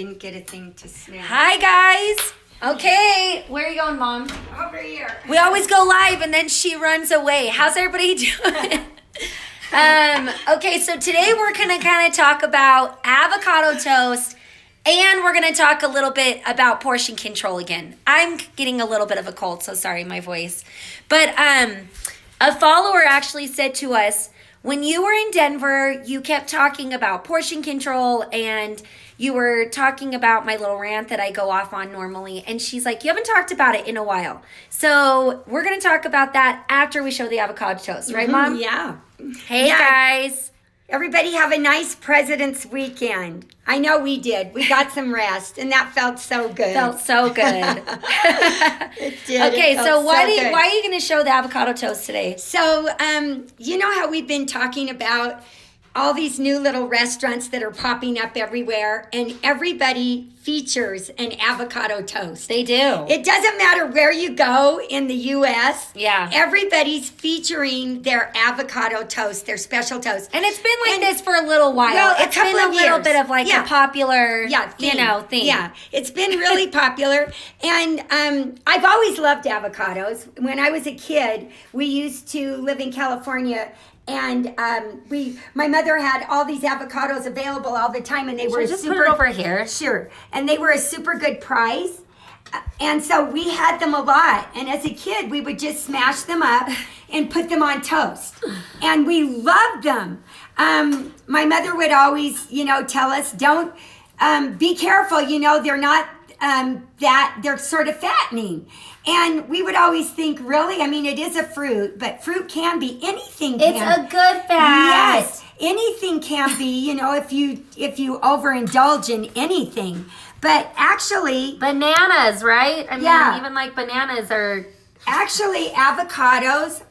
Didn't get a thing to snap. Hi, guys. Okay, where are you going, Mom? Over here. We always go live and then she runs away. How's everybody doing? Okay, so today we're going to kind of talk about avocado toast and we're going to talk a little bit about portion control again. I'm getting a little bit of a cold, so sorry, my voice. But a follower actually said to us, when you were in Denver, you kept talking about portion control and you were talking about my little rant that I go off on normally. And she's like, you haven't talked about it in a while. So we're going to talk about that after we show the avocado toast. Right, Mom? Yeah. Hey, guys. Everybody have a nice President's Weekend. I know we did. We got some rest, and that felt so good. Felt so good. It did. Okay, It felt so why good. are you going to show the avocado toast today? So, you know how we've been talking about all these new little restaurants that are popping up everywhere, and everybody features an avocado toast. They do. It doesn't matter where you go in the U.S. Yeah. Everybody's featuring their avocado toast, their special toast. And it's been like this for a little while. Well, It's been a little bit of like a popular, thing. Yeah, it's been really popular. And I've always loved avocados. When I was a kid, we used to live in California. And my mother had all these avocados available all the time, and they were just put it over here. Sure, and they were a super good price, and so we had them a lot. And as a kid, we would just smash them up and put them on toast, and we loved them. My mother would always, tell us, don't be careful. They're not they're sort of fattening. And we would always think, really? I mean, it is a fruit, but fruit can be anything. It's a good fat. Yes, anything can be, if you overindulge in anything. But actually, Bananas, right? I mean, even like bananas are... Actually, avocados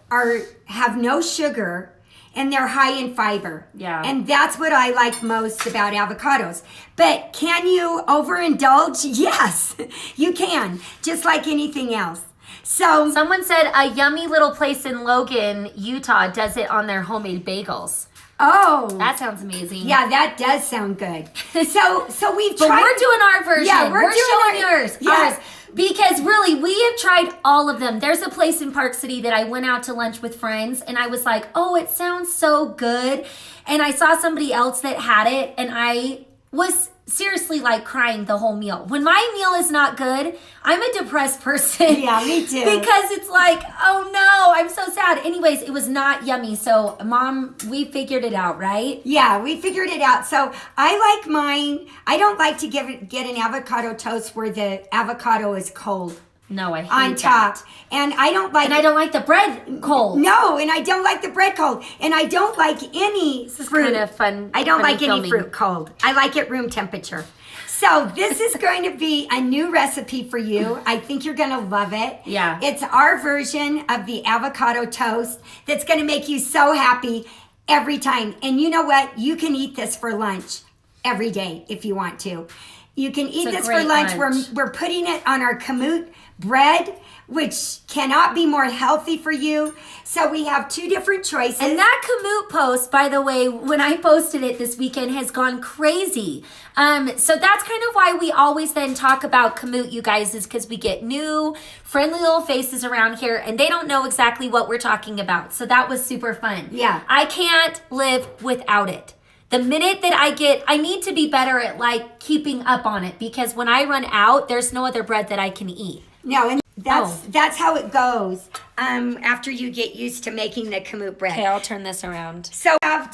have no sugar. And they're high in fiber. Yeah. And that's what I like most about avocados. But can you overindulge? Yes, you can. Just like anything else. So someone said a yummy little place in Logan, Utah does it on their homemade bagels. Oh. That sounds amazing. Yeah, that does sound good. So we've tried. But we're doing our version. Yeah, we're showing yours. Yeah. Ours. Because really, we have tried all of them. There's a place in Park City that I went out to lunch with friends and I was like, oh, it sounds so good. And I saw somebody else that had it and I was seriously like crying the whole meal. When my meal is not good, I'm a depressed person. Yeah, me too. Because it's like, oh no, I'm so sad. Anyways, it was not yummy. So Mom, we figured it out, right? Yeah, we figured it out. So I like mine. I don't like to get an avocado toast where the avocado is cold. No, I hate on top. that. And I don't like... And I don't like the bread cold. No, and I don't like the bread cold. And I don't like any fruit. Kind of fun. I don't like filming. any fruit cold. I like it room temperature. So this is going to be a new recipe for you. I think you're going to love it. Yeah. It's our version of the avocado toast that's going to make you so happy every time. And you know what? You can eat this for lunch every day if you want to. You can eat this for lunch. We're putting it on our Kamut bread, which cannot be more healthy for you. So we have two different choices. And that Kamut post, by the way, when I posted it this weekend, has gone crazy. So that's kind of why we always then talk about Kamut, you guys, is because we get new, friendly little faces around here, and they don't know exactly what we're talking about. So that was super fun. Yeah. I can't live without it. The minute that I need to be better at like keeping up on it because when I run out, there's no other bread that I can eat. No, and that's how it goes after you get used to making the Kamut bread. Okay, I'll turn this around. So that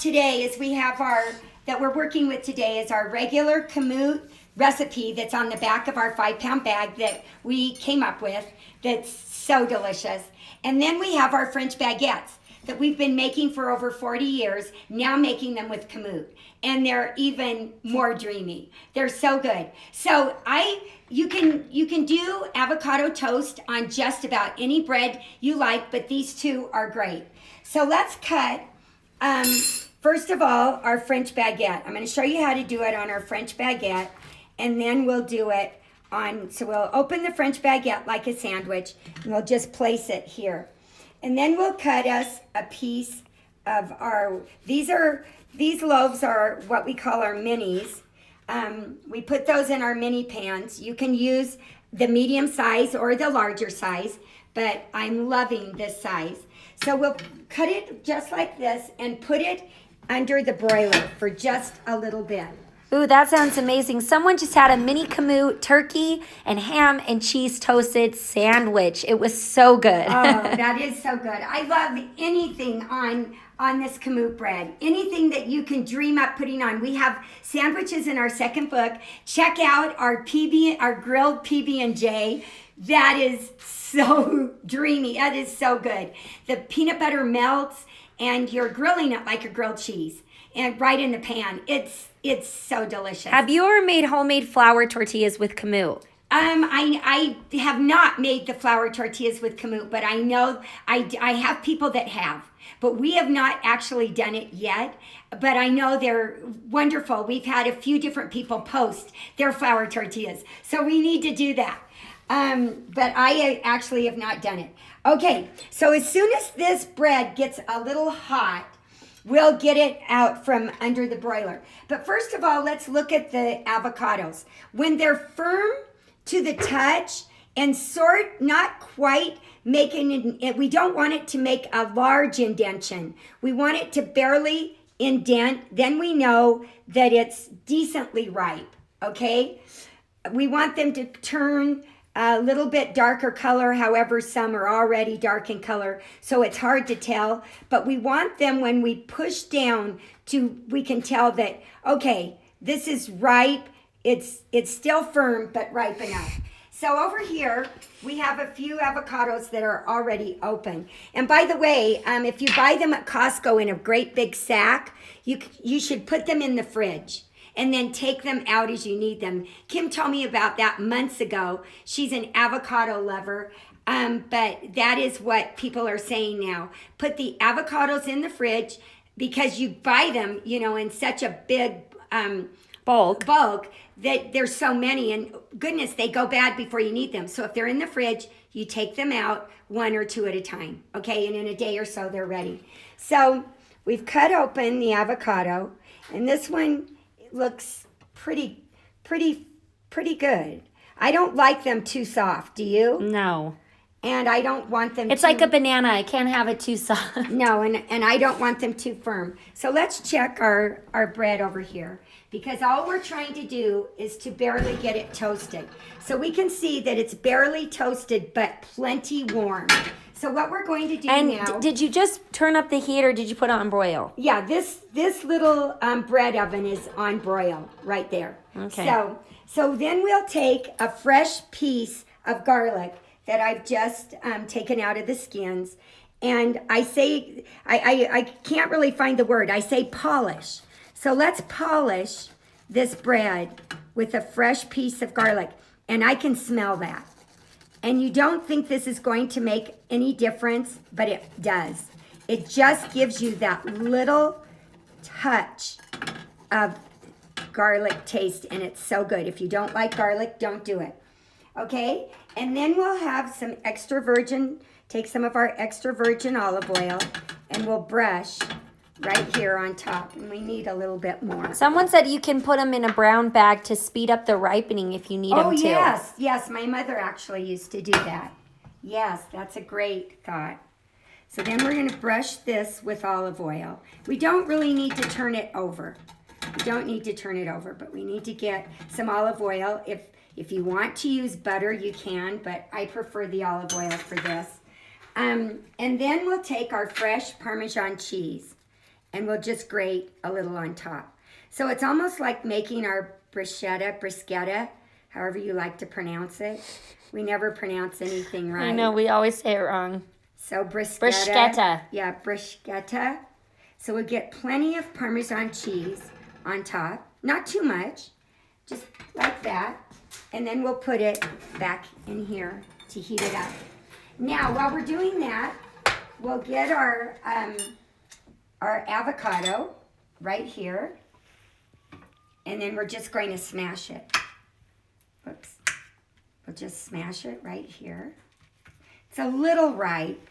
we're working with today is our regular Kamut recipe that's on the back of our 5-pound bag that we came up with that's so delicious. And then we have our French baguettes that we've been making for over 40 years, now making them with Kamut. And they're even more dreamy. They're so good. So you can do avocado toast on just about any bread you like, but these two are great. So let's cut, first of all, our French baguette. I'm gonna show you how to do it on our French baguette, and then we'll do it so we'll open the French baguette like a sandwich, and we'll just place it here. And then we'll cut us a piece of these loaves are what we call our minis. We put those in our mini pans. You can use the medium size or the larger size, but I'm loving this size. So we'll cut it just like this and put it under the broiler for just a little bit. Ooh, that sounds amazing. Someone just had a mini Kamut turkey and ham and cheese toasted sandwich. It was so good. Oh, that is so good. I love anything on this Kamut bread. Anything that you can dream up putting on. We have sandwiches in our second book. Check out our grilled PB&J. That is so dreamy. That is so good. The peanut butter melts and you're grilling it like a grilled cheese and right in the pan. It's so delicious. Have you ever made homemade flour tortillas with Kamut? I have not made the flour tortillas with Kamut, but I know I have people that have. But we have not actually done it yet. But I know they're wonderful. We've had a few different people post their flour tortillas. So we need to do that. But I actually have not done it. Okay, so as soon as this bread gets a little hot, we'll get it out from under the broiler. But first of all, let's look at the avocados. When they're firm to the touch and sort not quite making it, we don't want it to make a large indentation. We want it to barely indent. Then we know that it's decently ripe, okay? We want them to turn a little bit darker color, however, some are already dark in color, so it's hard to tell. But we want them, when we push down, we can tell that, okay, this is ripe. It's still firm, but ripe enough. So over here, we have a few avocados that are already open. And by the way, if you buy them at Costco in a great big sack, you should put them in the fridge and then take them out as you need them. Kim told me about that months ago. She's an avocado lover, but that is what people are saying now. Put the avocados in the fridge because you buy them, in such a big bulk that there's so many, and goodness, they go bad before you need them. So if they're in the fridge, you take them out one or two at a time, okay? And in a day or so, they're ready. So we've cut open the avocado, and this one looks pretty good. I don't like them too soft. Do you? No. And I don't want them It's like a banana. I can't have it too soft. No, and I don't want them too firm. So let's check our bread over here, because all we're trying to do is to barely get it toasted. So we can see that it's barely toasted, but plenty warm. So what we're going to do now... did you just turn up the heat, or did you put it on broil? Yeah, this little bread oven is on broil right there. Okay. So then we'll take a fresh piece of garlic that I've just taken out of the skins, and I can't really find the word. I say polish. So let's polish this bread with a fresh piece of garlic, and I can smell that. And you don't think this is going to make any difference, but it does. It just gives you that little touch of garlic taste, and it's so good. If you don't like garlic, don't do it. Okay? And then we'll have some extra virgin, take some of our extra virgin olive oil, and we'll brush right here on top. And we need a little bit more. Someone said you can put them in a brown bag to speed up the ripening if you need them to. Oh, yes. My mother actually used to do that. Yes, that's a great thought. So then we're going to brush this with olive oil. We don't really need to turn it over. We don't need to turn it over, but we need to get some olive oil. If you want to use butter, you can, but I prefer the olive oil for this. And then we'll take our fresh Parmesan cheese, and we'll just grate a little on top. So it's almost like making our bruschetta, however you like to pronounce it. We never pronounce anything right. I know, we always say it wrong. So Bruschetta. Yeah, bruschetta. So we'll get plenty of Parmesan cheese on top. Not too much, just like that. And then we'll put it back in here to heat it up. Now, while we're doing that, we'll get our avocado right here. And then we're just going to smash it. Whoops. We'll just smash it right here. It's a little ripe.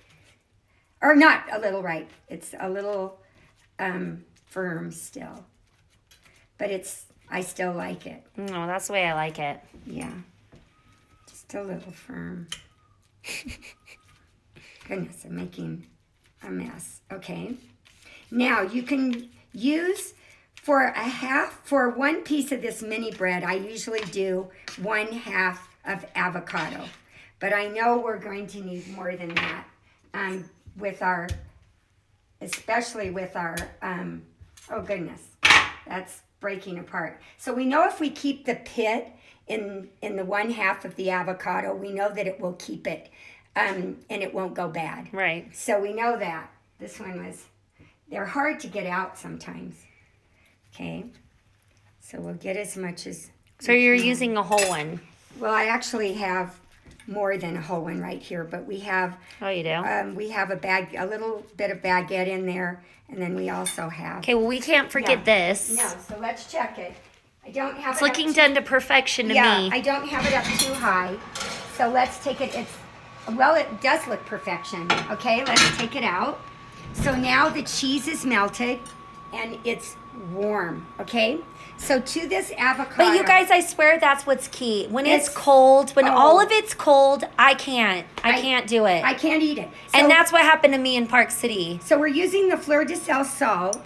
Or not a little ripe. It's a little firm still. But it's I still like it. No, that's the way I like it. Yeah. Just a little firm. Goodness, I'm making a mess. Okay. Now you can use for one piece of this mini bread, I usually do 1/2 of avocado. But I know we're going to need more than that especially with our, oh goodness, that's breaking apart. So we know if we keep the pit in the 1/2 of the avocado, we know that it will keep it and it won't go bad. Right. So we know that. This one they're hard to get out sometimes. Okay. So we'll get as much as. So you're using a whole one. Well, I actually have more than a whole one right here, but we have. Oh, you do? We have a little bit of baguette in there, and then we also have. Okay, well, we can't forget this. No, so let's check it. I don't have It's it. looking done to perfection to me. I don't have it up too high. So let's take it. It does look perfection. Okay, let's take it out. So now the cheese is melted, and it's warm. Okay. So to this avocado. But you guys, I swear that's what's key. When it's cold, when all of it's cold, I can't do it. I can't eat it. So, and that's what happened to me in Park City. So we're using the fleur de sel salt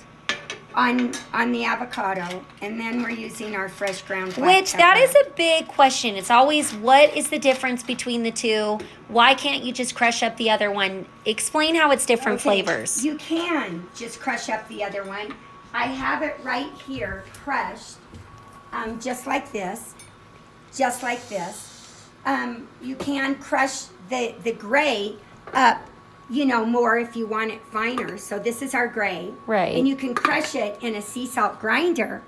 on the avocado, and then we're using our fresh ground black Which, pepper. that is a big question. It's always, what is the difference between the two? Why can't you just crush up the other one? Explain how it's different flavors. You can just crush up the other one. I have it right here, crushed, just like this, you can crush the gray up, more if you want it finer. So this is our gray. Right. And you can crush it in a sea salt grinder,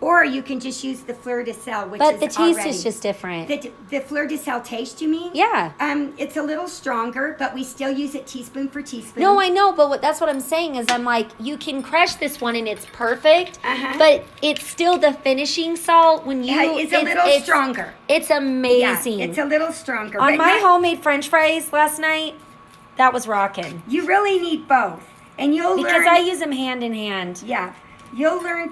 or you can just use the fleur de sel, which But is the taste already, is just different. the fleur de sel taste, you mean? Yeah. It's a little stronger, but we still use it teaspoon for teaspoon. No, I know, but that's what I'm saying is I'm like, you can crush this one and it's perfect, but it's still the finishing salt when you... It's a little stronger. It's amazing. Yeah, it's a little stronger. On my homemade French fries last night, that was rocking. You really need both, and you'll learn. Because I use them hand in hand. Yeah, you'll learn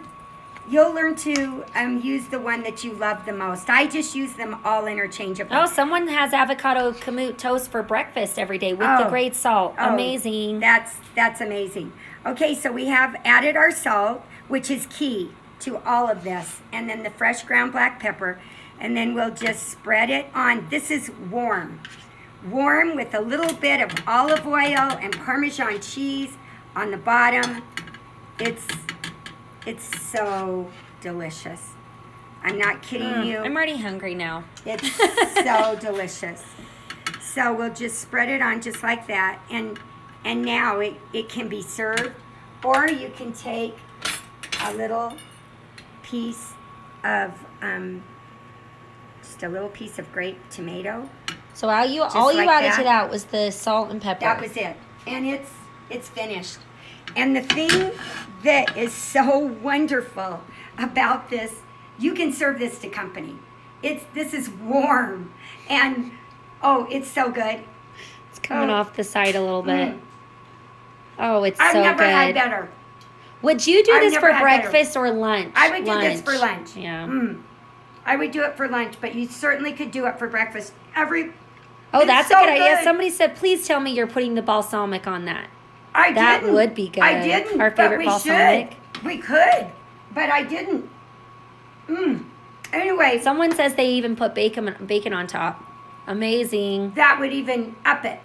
to use the one that you love the most. I just use them all interchangeably. Oh, someone has avocado Kamut Toast for breakfast every day with the great salt. Amazing. That's amazing. Okay, so we have added our salt, which is key to all of this, and then the fresh ground black pepper, and then we'll just spread it on. This is warm with a little bit of olive oil and Parmesan cheese on the bottom. It's so delicious. I'm not kidding you. I'm already hungry now. It's so delicious. So we'll just spread it on just like that, and now it can be served, or you can take a little piece of just a little piece of grape tomato. So all you like added that. to that was the salt and pepper. That was it, and it's finished. And the thing that is so wonderful about this, you can serve this to company. This is warm, and it's so good. It's coming off the side a little bit. Oh, it's I've so never good. had better. Would you do I've this never for had breakfast or lunch? I would do this for lunch. Yeah. I would do it for lunch, but you certainly could do it for breakfast. Oh, that's so a good idea. good. Somebody said, please tell me you're putting the balsamic on that. That would be good. I didn't. Our favorite but we balsamic. Should. We could, but I didn't. Anyway, Someone says they even put bacon on top. Amazing. that would even up it.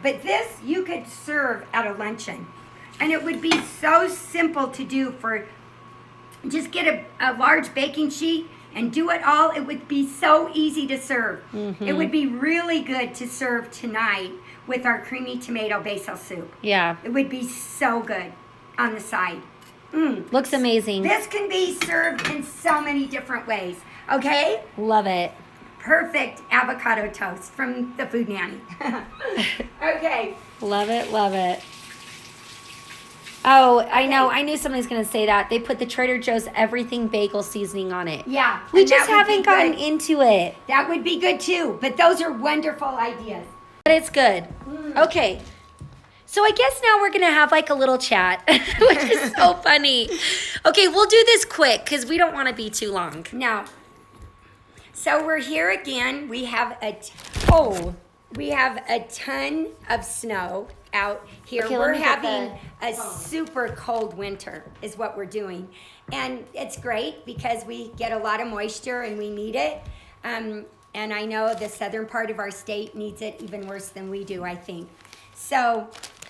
But this you could serve at a luncheon, and it would be so simple to do. Just get a large baking sheet and do it all. It would be so easy to serve. It would be really good to serve tonight with our creamy tomato basil soup. Yeah. It would be so good on the side. Looks amazing. This can be served in so many different ways. Okay? Love it. Perfect avocado toast from the Food Nanny. Okay. Love it, love it. Oh, I know. I knew somebody's going to say that. They put the Trader Joe's everything bagel seasoning on it. Yeah. We and just that would be haven't gotten good. into it. That would be good too. But those are wonderful ideas. But it's good. Okay. So I guess now we're going to have like a little chat, which is so funny. Okay, we'll do this quick because we don't want to be too long. No. So we're here again. We have a ton of snow out here. Okay, let we're me get having a super cold winter is what we're doing. And it's great because we get a lot of moisture and we need it. And I know the southern part of our state needs it even worse than we do, I think. So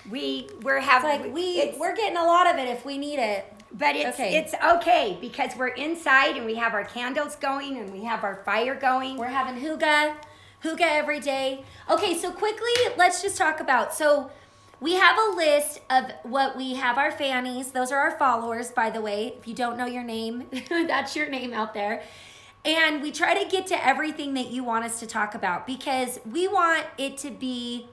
we're having we're getting a lot of it if we need it. But it's okay because we're inside and we have our candles going and we have our fire going. We're having hygge every day. Okay, so quickly, let's just talk about, so we have a list of what we have our fannies. Those are our followers, by the way. If you don't know your name, that's your name out there. And we try to get to everything that you want us to talk about because we want it to be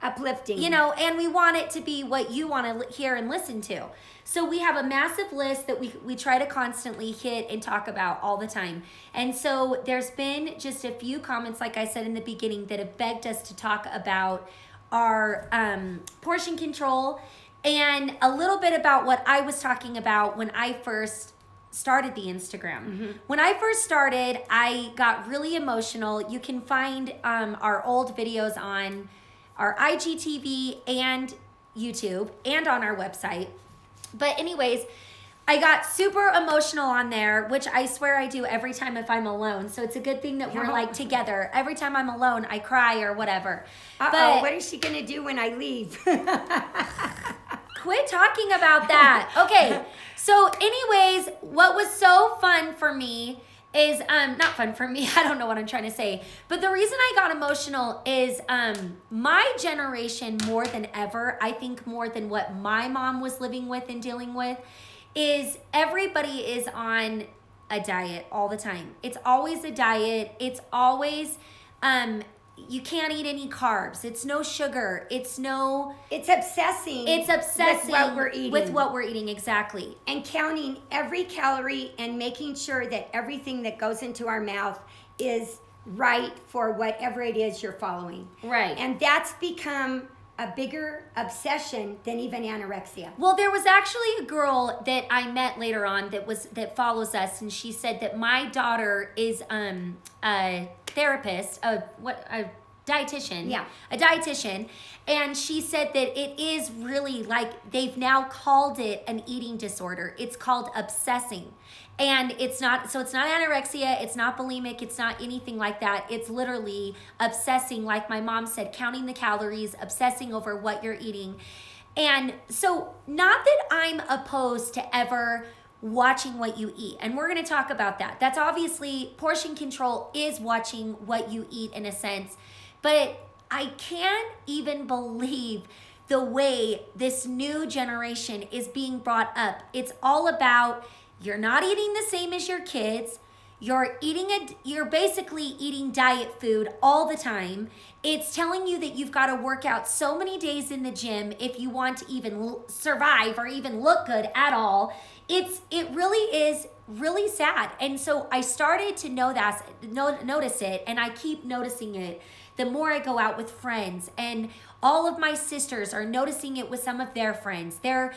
uplifting, and we want it to be what you want to hear and listen to. So we have a massive list that we try to constantly hit and talk about all the time. And so there's been just a few comments, like I said in the beginning, that have begged us to talk about our portion control and a little bit about what I was talking about when I first started the Instagram. Mm-hmm. When I first started, I got really emotional. You can find our old videos on our IGTV and YouTube and on our website. But anyways, I got super emotional on there, which I swear I do every time if I'm alone. So it's a good thing that we're like together. Every time I'm alone, I cry or whatever. But what is she going to do when I leave? Quit talking about that. Okay. So anyways, what was so fun for me is not fun for me. I don't know what I'm trying to say. But the reason I got emotional is my generation more than ever, I think more than what my mom was living with and dealing with, is everybody is on a diet all the time. It's always a diet. It's always you can't eat any carbs. It's no sugar. It's obsessing. It's obsessing with what we're eating, exactly. And counting every calorie and making sure that everything that goes into our mouth is right for whatever it is you're following. Right. And that's become a bigger obsession than even anorexia. Well, there was actually a girl that I met later on that follows us, and she said that my daughter is a therapist, a dietitian. Yeah. A dietitian. And she said that it is really like they've now called it an eating disorder. It's called obsessing. And it's not anorexia, it's not bulimic, it's not anything like that. It's literally obsessing, like my mom said, counting the calories, obsessing over what you're eating. And so not that I'm opposed to ever watching what you eat. And we're going to talk about that. That's obviously, portion control is watching what you eat in a sense. But I can't even believe the way this new generation is being brought up. It's all about you're not eating the same as your kids. You're basically eating diet food all the time. It's telling you that you've got to work out so many days in the gym if you want to even survive or even look good at all. It really is really sad. And so I started to notice it, and I keep noticing it the more I go out with friends. And all of my sisters are noticing it with some of their friends. They're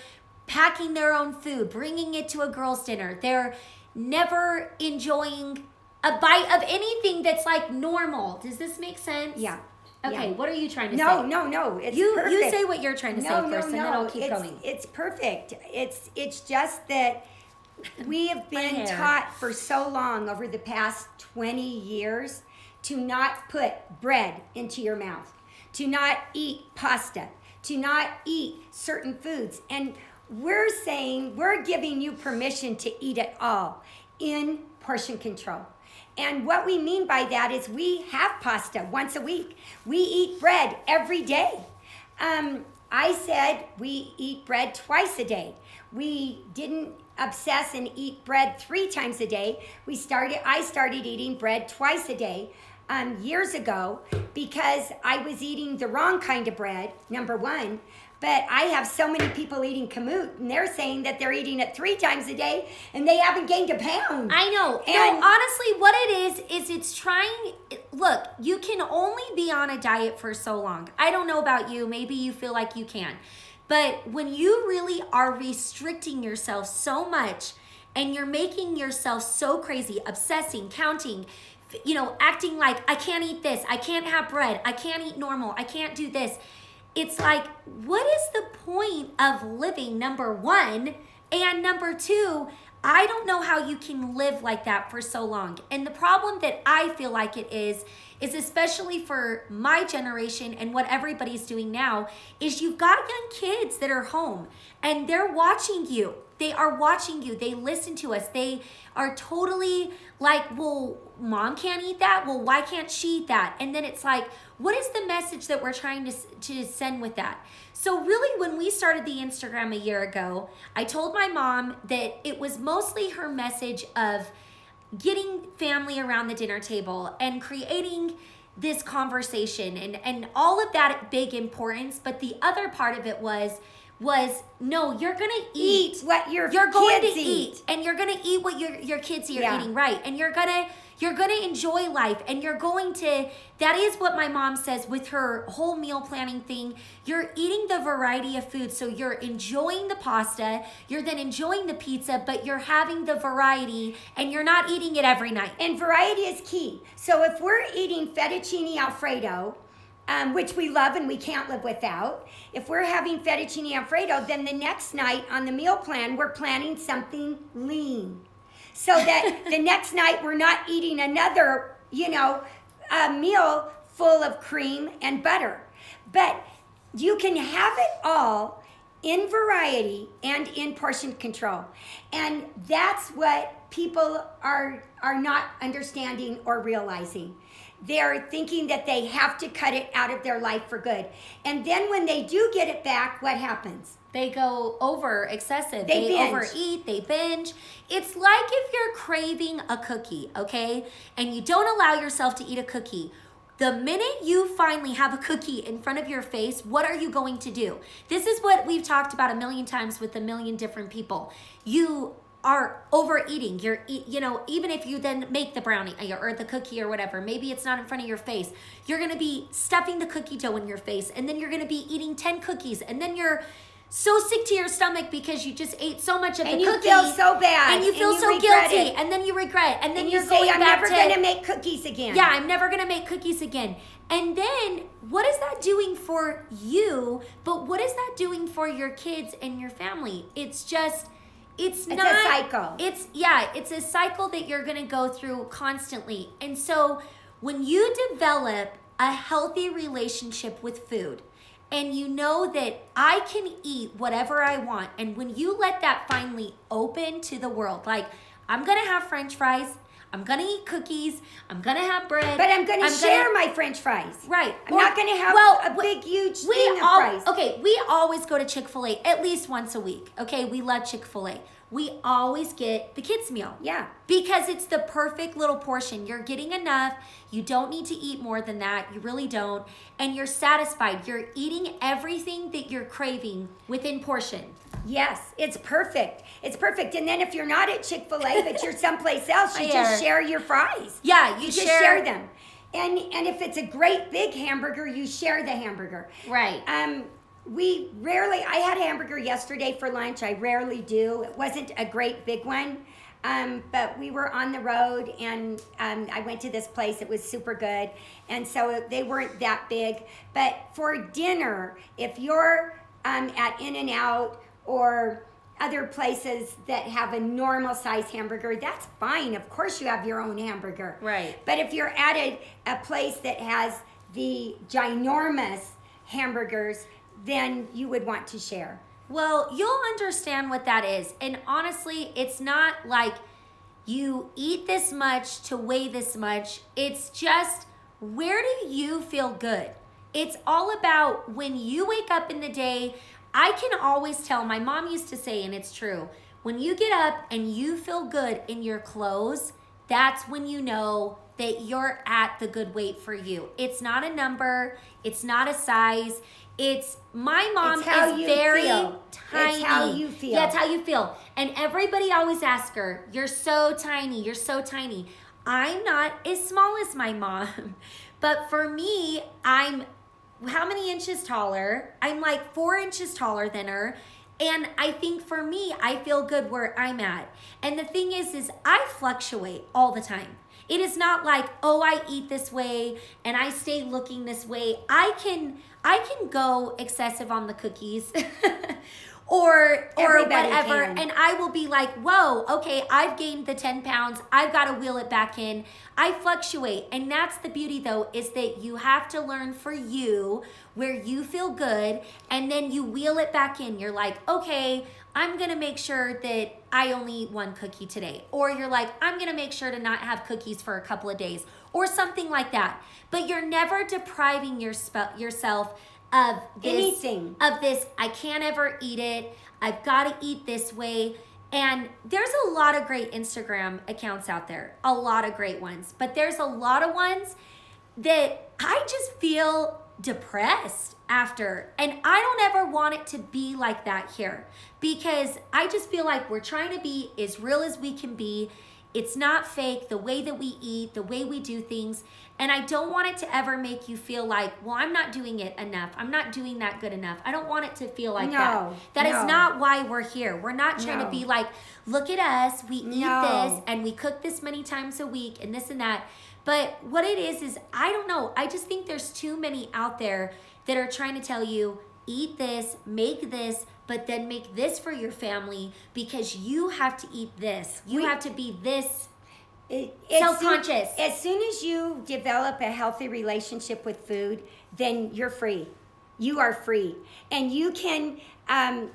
packing their own food, bringing it to a girls' dinner. They're never enjoying a bite of anything that's like normal. Does this make sense? Yeah. Okay, yeah. What are you trying to say? No. It's perfect. You say what you're trying to say first, and then I'll keep going. It's perfect. It's just that we have been taught for so long over the past 20 years to not put bread into your mouth, to not eat pasta, to not eat certain foods. And we're saying we're giving you permission to eat it all in portion control. And what we mean by that is we have pasta once a week. We eat bread every day. I said we eat bread twice a day. We didn't obsess and eat bread 3 times a day. I started eating bread twice a day years ago because I was eating the wrong kind of bread, number one. But I have so many people eating Kamut, and they're saying that they're eating it 3 times a day, and they haven't gained a pound. I know. And no, honestly, what it is it's trying. Look, you can only be on a diet for so long. I don't know about you. Maybe you feel like you can. But when you really are restricting yourself so much and you're making yourself so crazy, obsessing, counting, acting like, I can't eat this, I can't have bread, I can't eat normal, I can't do this. It's like, what is the point of living, number one? And number two, I don't know how you can live like that for so long. And the problem that I feel like it is especially for my generation and what everybody's doing now, is you've got young kids that are home and they're watching you. They are watching you. They listen to us. They are totally like, well, mom can't eat that. Well, why can't she eat that? And then it's like, what is the message that we're trying to send with that? So really, when we started the Instagram a year ago, I told my mom that it was mostly her message of getting family around the dinner table and creating this conversation and all of that big importance. But the other part of it was no, you're gonna eat what you're going to kids eat, and you're gonna eat what your kids are Yeah. eating, right? And you're gonna enjoy life, and you're going to. That is what my mom says with her whole meal planning thing. You're eating the variety of food, so you're enjoying the pasta, you're then enjoying the pizza, but you're having the variety, and you're not eating it every night. And variety is key. So if we're eating fettuccine Alfredo, which we love and we can't live without, if we're having fettuccine Alfredo, then the next night on the meal plan, we're planning something lean. So that the next night we're not eating another, a meal full of cream and butter. But you can have it all in variety and in portion control. And that's what people are not understanding or realizing. They're thinking that they have to cut it out of their life for good. And then when they do get it back, what happens? They go over excessive. They binge. Overeat. They binge. It's like if you're craving a cookie, okay? And you don't allow yourself to eat a cookie. The minute you finally have a cookie in front of your face, what are you going to do? This is what we've talked about a million times with a million different people. You are overeating. Even if you then make the brownie or the cookie or whatever, maybe it's not in front of your face. You're going to be stuffing the cookie dough in your face, and then you're going to be eating 10 cookies, and then you're so sick to your stomach because you just ate so much of the cookie. And you feel so bad. And you feel so guilty. And then you regret. And then you're going back I'm never going to make cookies again. Yeah, I'm never going to make cookies again. And then what is that doing for you? But what is that doing for your kids and your family? It's not a cycle. It's a cycle that you're going to go through constantly. And so when you develop a healthy relationship with food, and you know that I can eat whatever I want, and when you let that finally open to the world, like, I'm going to have French fries, I'm going to eat cookies, I'm going to have bread. But I'm going to share my French fries. Right. I'm not going to have a big, huge thing of fries. Okay, we always go to Chick-fil-A at least once a week. Okay, we love Chick-fil-A. We always get the kids' meal. Yeah. Because it's the perfect little portion. You're getting enough. You don't need to eat more than that. You really don't. And you're satisfied. You're eating everything that you're craving within portion. Yes, it's perfect. It's perfect. And then if you're not at Chick-fil-A, but you're someplace else, you just share your fries. Yeah, you just share them. And if it's a great big hamburger, you share the hamburger. Right. I had a hamburger yesterday for lunch. I rarely do. It wasn't a great big one. But we were on the road, and I went to this place. It was super good. And so they weren't that big. But for dinner, if you're at In-N-Out or other places that have a normal size hamburger, that's fine. Of course you have your own hamburger. Right. But if you're at a place that has the ginormous hamburgers, then you would want to share. Well, you'll understand what that is. And honestly, it's not like you eat this much to weigh this much. It's just, where do you feel good? It's all about when you wake up in the day. I can always tell, my mom used to say, and it's true, when you get up and you feel good in your clothes, that's when you know that you're at the good weight for you. It's not a number, it's not a size. It's my mom is very tiny. It's how you feel. Yeah, it's how you feel. And everybody always asks her, "You're so tiny, you're so tiny." I'm not as small as my mom. But for me, I'm how many inches taller? I'm like 4 inches taller than her. And I think for me, I feel good where I'm at. And the thing is I fluctuate all the time. It is not like, oh, I eat this way and I stay looking this way. I can go excessive on the cookies or Everybody whatever. can. And I will be like, whoa, okay, I've gained the 10 pounds. I've got to wheel it back in. I fluctuate. And that's the beauty though, is that you have to learn for you where you feel good and then you wheel it back in. You're like, okay, I'm going to make sure that I only eat one cookie today. Or you're like, I'm going to make sure to not have cookies for a couple of days or something like that. But you're never depriving yourself of this, anything. Of this, I can't ever eat it. I've got to eat this way. And there's a lot of great Instagram accounts out there, a lot of great ones. But there's a lot of ones that I just feel depressed after. And I don't ever want it to be like that here because I just feel like we're trying to be as real as we can be. It's not fake, the way that we eat, the way we do things. And I don't want it to ever make you feel like, well, I'm not doing it enough. I'm not doing that good enough. I don't want it to feel like that. That is not why we're here. We're not trying to be like, look at us. We eat this and we cook this many times a week and this and that. But what it is I don't know. I just think there's too many out there that are trying to tell you, eat this, make this, but then make this for your family because you have to eat this. You have to be this self-conscious. As soon as you develop a healthy relationship with food, then you're free. You are free. And you can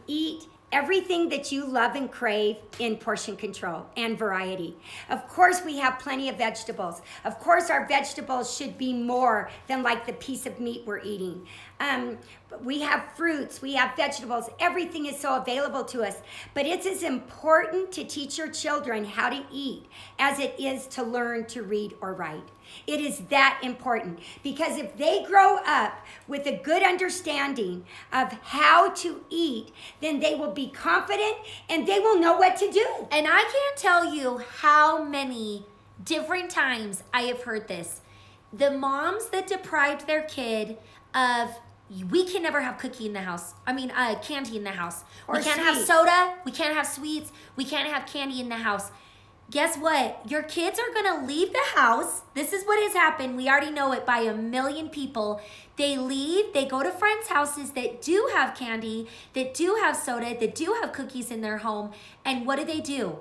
eat everything that you love and crave in portion control and variety. Of course, we have plenty of vegetables. Of course, our vegetables should be more than like the piece of meat we're eating. We have fruits, we have vegetables, everything is so available to us. But it's as important to teach your children how to eat as it is to learn to read or write. It is that important because if they grow up with a good understanding of how to eat, then they will be confident and they will know what to do. And I can't tell you how many different times I have heard this. The moms that deprived their kid of, we can never have candy in the house. Or we can't have soda. We can't have sweets. We can't have candy in the house. Guess what? Your kids are going to leave the house. This is what has happened. We already know it by a million people. They leave. They go to friends' houses that do have candy, that do have soda, that do have cookies in their home. And what do?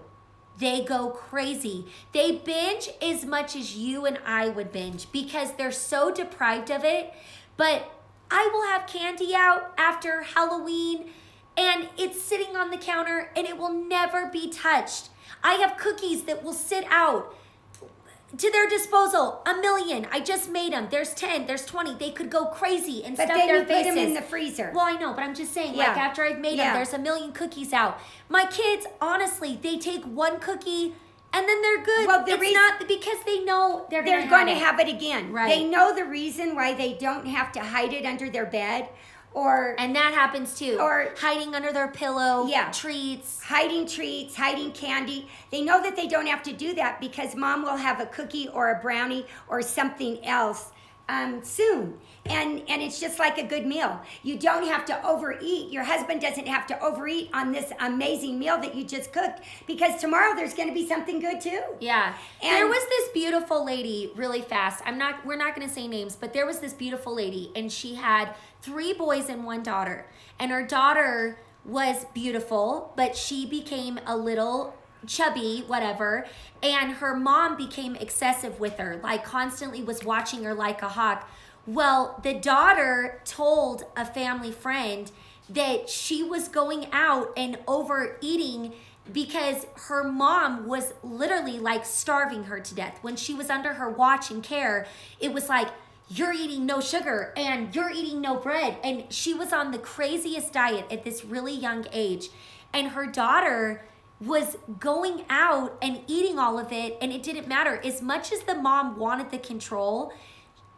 They go crazy. They binge as much as you and I would binge because they're so deprived of it. But I will have candy out after Halloween and it's sitting on the counter and it will never be touched. I have cookies that will sit out to their disposal. 1 million. I just made them. There's 10. There's 20. They could go crazy and stuff their faces. But then you put them in the freezer. Well, I know, but I'm just saying, like after I've made them, there's 1 million cookies out. My kids, honestly, they take one cookie and then they're good. Well, it's not because they know they're going to have it again. Right. They know the reason why they don't have to hide it under their bed. And that happens too. Or hiding under their pillow, treats. Hiding treats, hiding candy. They know that they don't have to do that because mom will have a cookie or a brownie or something else soon. And it's just like a good meal. You don't have to overeat. Your husband doesn't have to overeat on this amazing meal that you just cooked because tomorrow there's going to be something good too. Yeah. And there was this beautiful lady, really fast. We're not going to say names, but there was this beautiful lady and she had 3 boys and 1 daughter. And her daughter was beautiful, but she became a little chubby, whatever, and her mom became excessive with her, like constantly was watching her like a hawk. Well, the daughter told a family friend that she was going out and overeating because her mom was literally like starving her to death. When she was under her watch and care, it was like, you're eating no sugar and you're eating no bread. And she was on the craziest diet at this really young age. And her daughter was going out and eating all of it, and it didn't matter. As much as the mom wanted the control,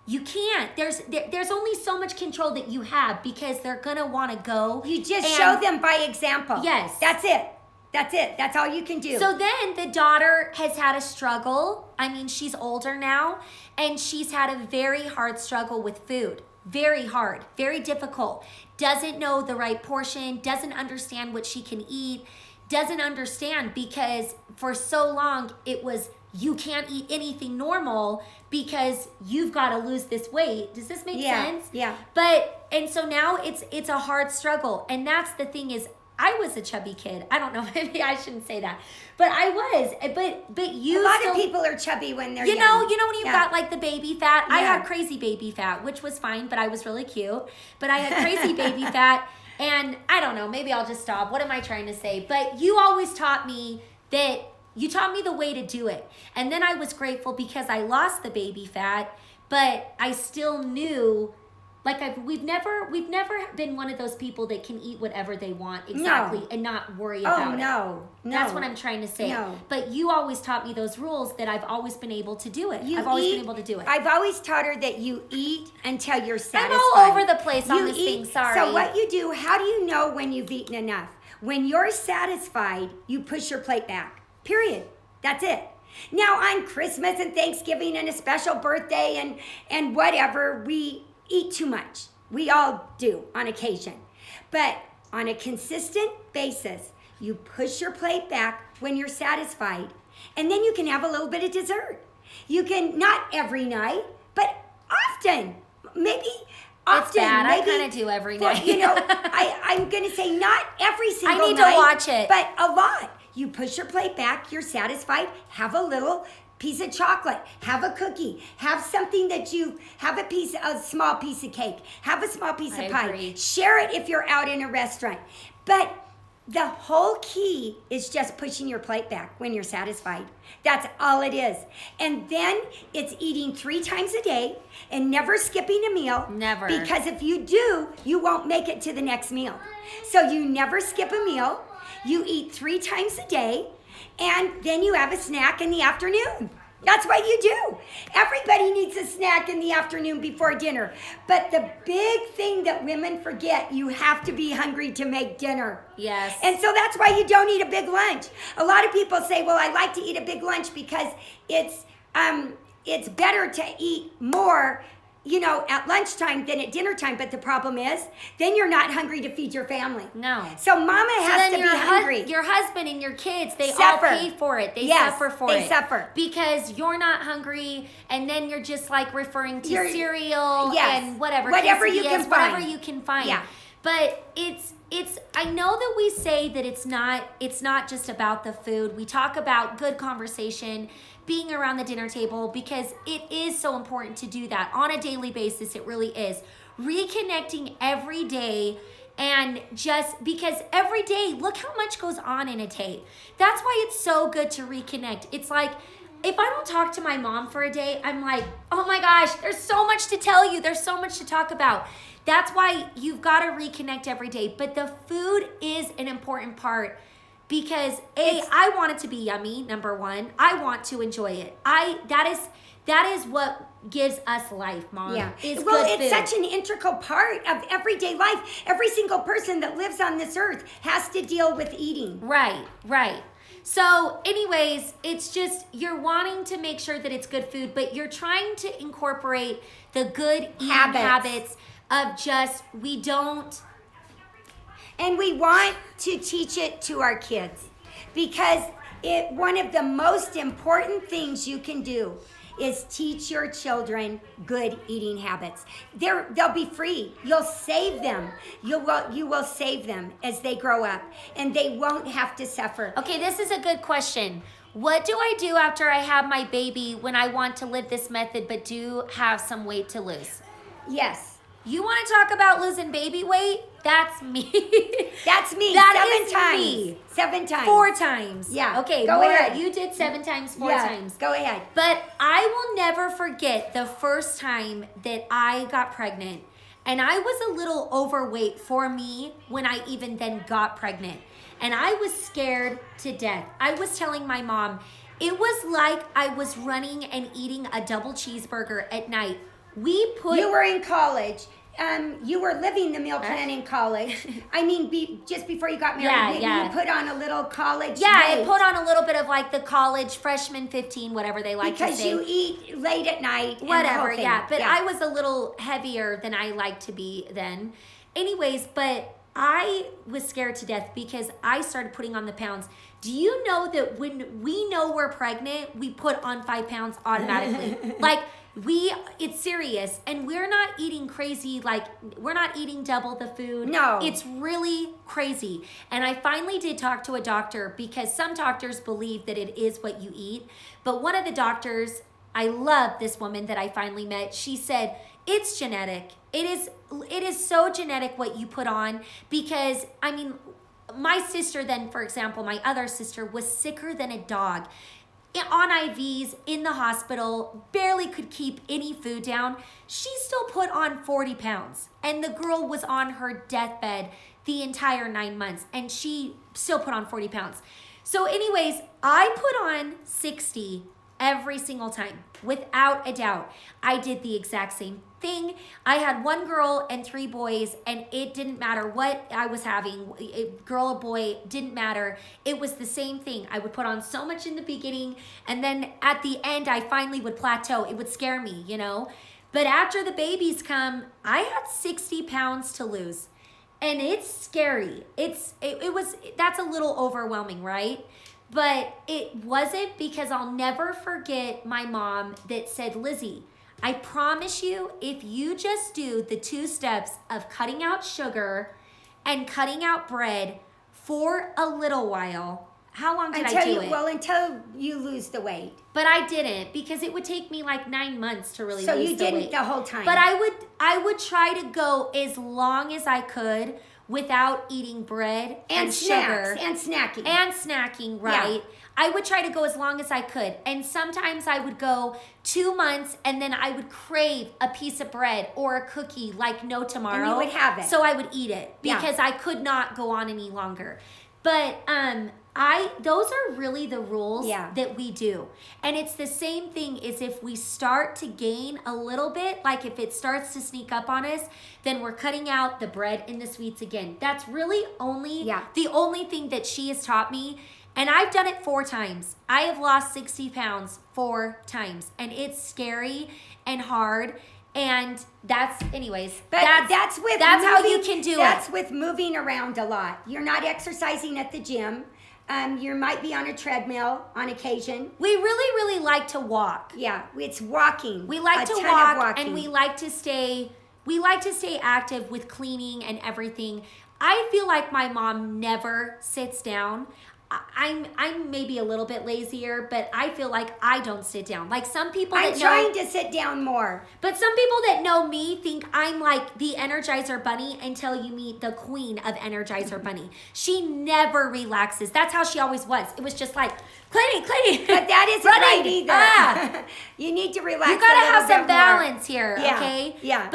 you can't. There's only so much control that you have because they're gonna want to go. You just show them by example. Yes. That's it. That's it. That's all you can do. So then the daughter has had a struggle. I mean, she's older now, and she's had a very hard struggle with food. Very hard, very difficult. Doesn't know the right portion, doesn't understand what she can eat, doesn't understand because for so long it was you can't eat anything normal because you've got to lose this weight. Does this make sense? Yeah. But and so now it's a hard struggle, and that's the thing is I was a chubby kid. I don't know, maybe I shouldn't say that, but I was. But you. A lot of people are chubby when they're you young. know when you've got like the baby fat. I Yeah. had crazy baby fat, which was fine, but I was really cute. But I had crazy baby fat, and I don't know. Maybe I'll just stop. What am I trying to say? But you always taught me that. You taught me the way to do it. And then I was grateful because I lost the baby fat, but I still knew, like we've never been one of those people that can eat whatever they want exactly and not worry about it. No. That's what I'm trying to say. No. But you always taught me those rules that I've always been able to do it. I've always been able to do it. I've always taught her that you eat until you're satisfied. I'm all over the place on this thing, sorry. So what you do, how do you know when you've eaten enough? When you're satisfied, you push your plate back. Period. That's it. Now on Christmas and Thanksgiving and a special birthday and whatever, we eat too much. We all do on occasion. But on a consistent basis, you push your plate back when you're satisfied, and then you can have a little bit of dessert. You can, not every night, but often. Maybe often. It's bad. Maybe, I kind of do every night. You know, I'm going to say not every single night. I need to watch it. But a lot. You push your plate back, you're satisfied, have a little piece of chocolate, have a cookie, have something that you have a small piece of cake, have a small piece of pie. Agree. Share it if you're out in a restaurant. But the whole key is just pushing your plate back when you're satisfied. That's all it is. And then it's eating 3 times a day and never skipping a meal. Never. Because if you do, you won't make it to the next meal. So you never skip a meal. You eat 3 times a day, and then you have a snack in the afternoon. That's what you do. Everybody needs a snack in the afternoon before dinner. But the big thing that women forget, you have to be hungry to make dinner. Yes. And so that's why you don't eat a big lunch. A lot of people say, well, I like to eat a big lunch because it's better to eat more, you know, at lunchtime than at dinner time. But the problem is, then you're not hungry to feed your family. No. So mama has to be hungry. Your husband and your kids, they Suffer. all pay for it. They Yes, suffer for they it. suffer. Because you're not hungry, and then you're just like referring to cereal Yes. and whatever Whatever you quesadillas, can whatever find. you can find. Yeah. But it's I know that we say that it's not just about the food. We talk about good conversation, being around the dinner table, because it is so important to do that on a daily basis. It really is. Reconnecting every day, and just because every day, look how much goes on in a day. That's why it's so good to reconnect. It's like, if I don't talk to my mom for a day, I'm like, oh my gosh, there's so much to tell you. There's so much to talk about. That's why you've got to reconnect every day. But the food is an important part because I want it to be yummy, number one. I want to enjoy it. That is what gives us life, Mom. Yeah. Is Well, good it's food. such an integral part of everyday life. Every single person that lives on this earth has to deal with eating. Right. So anyways, it's just you're wanting to make sure that it's good food, but you're trying to incorporate the good eating habits of just, we don't. And we want to teach it to our kids because one of the most important things you can do is teach your children good eating habits. They'll be free. You'll save them. You will save them as they grow up, and they won't have to suffer. Okay, this is a good question. What do I do after I have my baby when I want to live this method but do have some weight to lose? Yes. You want to talk about losing baby weight? That's me. That's me. That 7 is times. me. 7 times. 4 times. Yeah. Okay, Go ahead. You did 7 times, 4 Yeah, times. Go ahead. But I will never forget the first time that I got pregnant. And I was a little overweight for me when I even then got pregnant. and I was scared to death. I was telling my mom, it was like I was running and eating a double cheeseburger at night. You were in college. You were living the meal plan in college. I mean, just before you got married, you put on a little college weight. I put on a little bit of like the college freshman 15, whatever they like to say. Because you eat late at night. Whatever, But I was a little heavier than I like to be then. Anyways, but I was scared to death because I started putting on the pounds. Do you know that when we know we're pregnant, we put on 5 pounds automatically? It's serious. And we're not eating crazy, we're not eating double the food. No. It's really crazy. And I finally did talk to a doctor because some doctors believe that it is what you eat. But one of the doctors, I love this woman that I finally met. She said, it's genetic. It is so genetic what you put on because, my sister then, for example, my other sister was sicker than a dog. On IVs, in the hospital, barely could keep any food down. She still put on 40 pounds. And the girl was on her deathbed the entire 9 months. And she still put on 40 pounds. So anyways, I put on 60 every single time, without a doubt. I did the exact same thing. I had 1 girl and 3 boys, and it didn't matter what I was having, girl or boy, didn't matter. It was the same thing. I would put on so much in the beginning, and then at the end, I finally would plateau. It would scare me, But after the babies come, I had 60 pounds to lose. And it's scary. That's a little overwhelming, right? But it wasn't, because I'll never forget my mom that said, Lizi, I promise you, if you just do the 2 steps of cutting out sugar and cutting out bread for a little while, how long did I do it? Well, until you lose the weight. But I didn't, because it would take me 9 months to really lose the weight. So you didn't the whole time. But I would try to go as long as I could without eating bread and sugar. And snacking. And snacking, right? Yeah. I would try to go as long as I could. And sometimes I would go 2 months and then I would crave a piece of bread or a cookie like no tomorrow. And you would have it. So I would eat it because I could not go on any longer. But those are really the rules that we do. And it's the same thing as if we start to gain a little bit, like if it starts to sneak up on us, then we're cutting out the bread and the sweets again. That's really the only thing that she has taught me. And I've done it 4 times. I have lost 60 pounds 4 times. And it's scary and hard. And that's how you can do it. That's with moving around a lot. You're not exercising at the gym. You might be on a treadmill on occasion. We really, really like to walk. Yeah, it's walking. We like to walk, and we like to stay active with cleaning and everything. I feel like my mom never sits down. I'm maybe a little bit lazier, but I feel like I don't sit down. Like some people I'm trying to sit down more. But some people that know me think I'm like the Energizer Bunny until you meet the queen of Energizer Bunny. She never relaxes. That's how she always was. It was just like, cleaning. But that isn't right either. You need to relax. You gotta have some balance here, yeah. Okay? Yeah.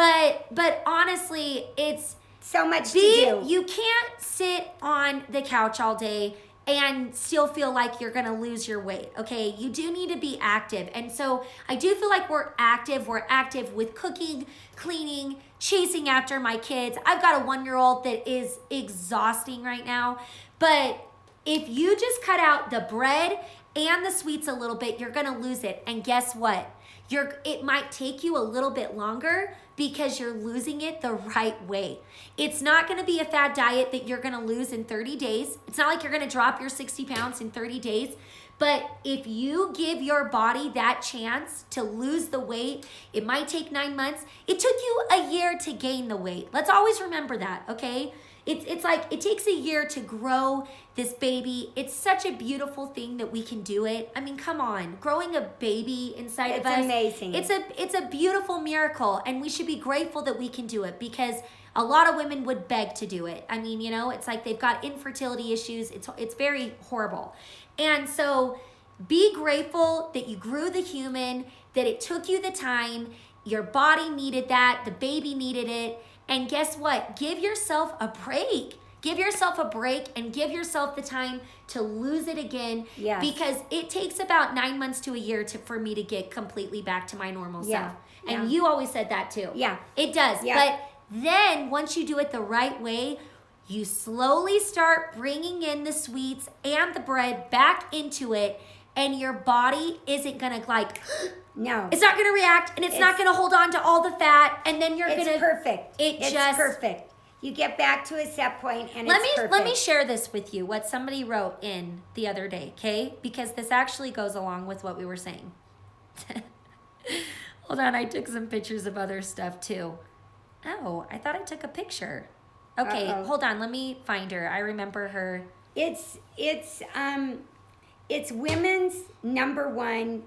But honestly, it's so much to do. You can't sit on the couch all day and still feel like you're gonna lose your weight, okay? You do need to be active. And so I do feel like we're active. We're active with cooking, cleaning, chasing after my kids. I've got a 1-year-old that is exhausting right now. But if you just cut out the bread and the sweets a little bit, you're gonna lose it. And guess what? It might take you a little bit longer because you're losing it the right way. It's not gonna be a fad diet that you're gonna lose in 30 days. It's not like you're gonna drop your 60 pounds in 30 days. But if you give your body that chance to lose the weight, it might take 9 months. It took you a year to gain the weight. Let's always remember that, okay? It's like it takes a year to grow this baby. It's such a beautiful thing that we can do it. I mean, come on, growing a baby inside of us. It's amazing. It's a beautiful miracle, and we should be grateful that we can do it because a lot of women would beg to do it. I mean, it's like they've got infertility issues. It's very horrible. And so be grateful that you grew the human, that it took you the time. Your body needed that. The baby needed it. And guess what? Give yourself a break. Give yourself a break and give yourself the time to lose it again. Yes. Because it takes about 9 months to a year for me to get completely back to my normal self. And you always said that too. Yeah. It does. Yeah. But then once you do it the right way, you slowly start bringing in the sweets and the bread back into it, and your body isn't gonna like, no, it's not gonna react, and it's not gonna hold on to all the fat, and then it's gonna perfect. It's just perfect. You get back to a set point, and it's perfect. Let me share this with you. What somebody wrote in the other day, okay? Because this actually goes along with what we were saying. Hold on, I took some pictures of other stuff too. Oh, I thought I took a picture. Okay, hold on. Let me find her. I remember her. It's women's number one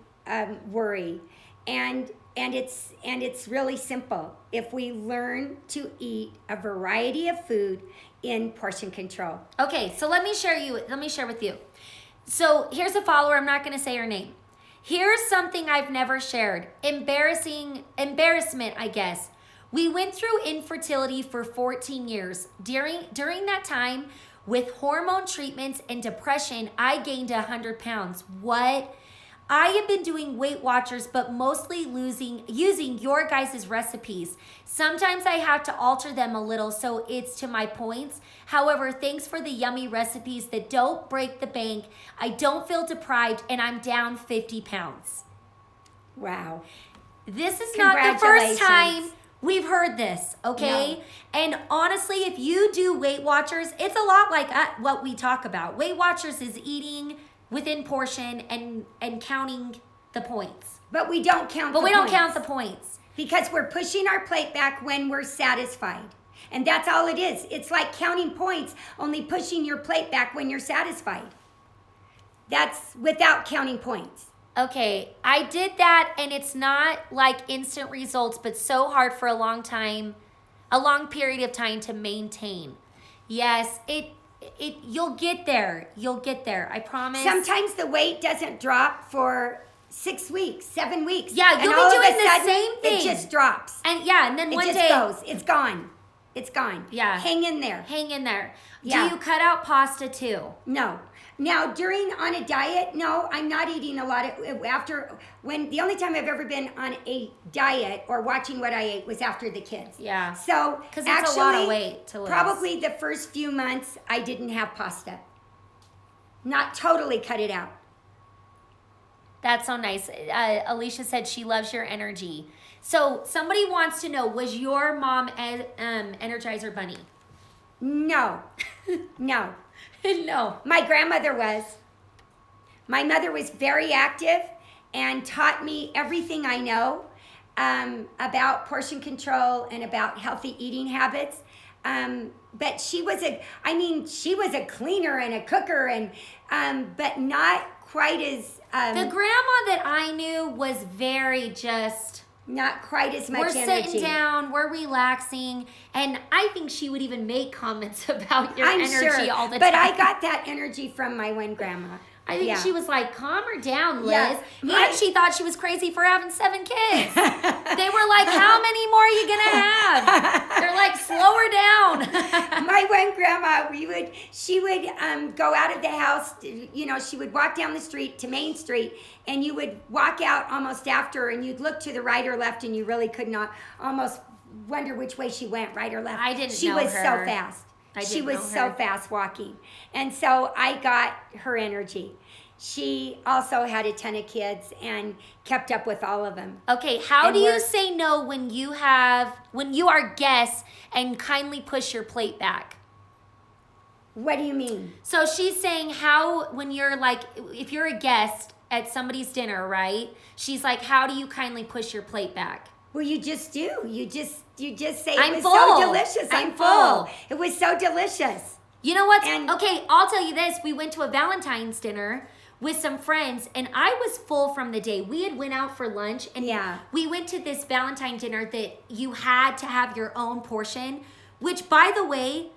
worry, and it's really simple. If we learn to eat a variety of food in portion control. Okay, so let me share with you. So here's a follower. I'm not going to say her name. Here's something I've never shared. Embarrassment, I guess. We went through infertility for 14 years. During that time, with hormone treatments and depression, I gained 100 pounds. What? I have been doing Weight Watchers, but mostly using your guys' recipes. Sometimes I have to alter them a little, so it's to my points. However, thanks for the yummy recipes that don't break the bank. I don't feel deprived, and I'm down 50 pounds. Wow. This is not the first time we've heard this, okay? No. And honestly, if you do Weight Watchers, it's a lot like what we talk about. Weight Watchers is eating within portion and counting the points. But we don't count But we don't count the points. Because we're pushing our plate back when we're satisfied. And that's all it is. It's like counting points, only pushing your plate back when you're satisfied. That's without counting points. Okay, I did that, and it's not like instant results, but so hard for a long period of time to maintain. Yes, you'll get there. You'll get there. I promise. Sometimes the weight doesn't drop for 6 weeks, 7 weeks. Yeah, you'll be doing the same thing. It just drops. And then one day it just goes. It's gone. It's gone. Yeah. Hang in there. Hang in there. Yeah. Do you cut out pasta too? No. Now, on a diet, no, I'm not eating a lot of, the only time I've ever been on a diet or watching what I ate was after the kids. Yeah. So, because it's a lot of weight to lose. Probably the first few months, I didn't have pasta. Not totally cut it out. That's so nice. Alicia said she loves your energy. So, somebody wants to know, was your mom Energizer Bunny? No. No. No. My grandmother was. My mother was very active and taught me everything I know about portion control and about healthy eating habits. But she was a cleaner and a cooker, and but not quite as. The grandma that I knew was very just. Not quite as much energy. We're sitting down, we're relaxing, and I think she would even make comments about your energy all the time. But I got that energy from my one grandma. I think she was like, calm her down, Liz. Yeah. And she thought she was crazy for having 7 kids. They were like, how many more are you going to have? They're like, slow her down. My one grandma, she would go out of the house, she would walk down the street to Main Street, and you would walk out almost after her, and you'd look to the right or left, and you really could not almost wonder which way she went, right or left. I didn't know her. She was so fast. She was so fast walking. And so I got her energy. She also had a ton of kids and kept up with all of them. Okay, how do you say no when you are guests and kindly push your plate back? What do you mean? So she's saying when you're like, if you're a guest at somebody's dinner, right? She's like, how do you kindly push your plate back? Well, you just do. You just say I'm it was full. so delicious. I'm full. It was so delicious. You know what? Okay, I'll tell you this. We went to a Valentine's dinner with some friends, and I was full from the day. We had went out for lunch, and we went to this Valentine dinner that you had to have your own portion, which, by the way,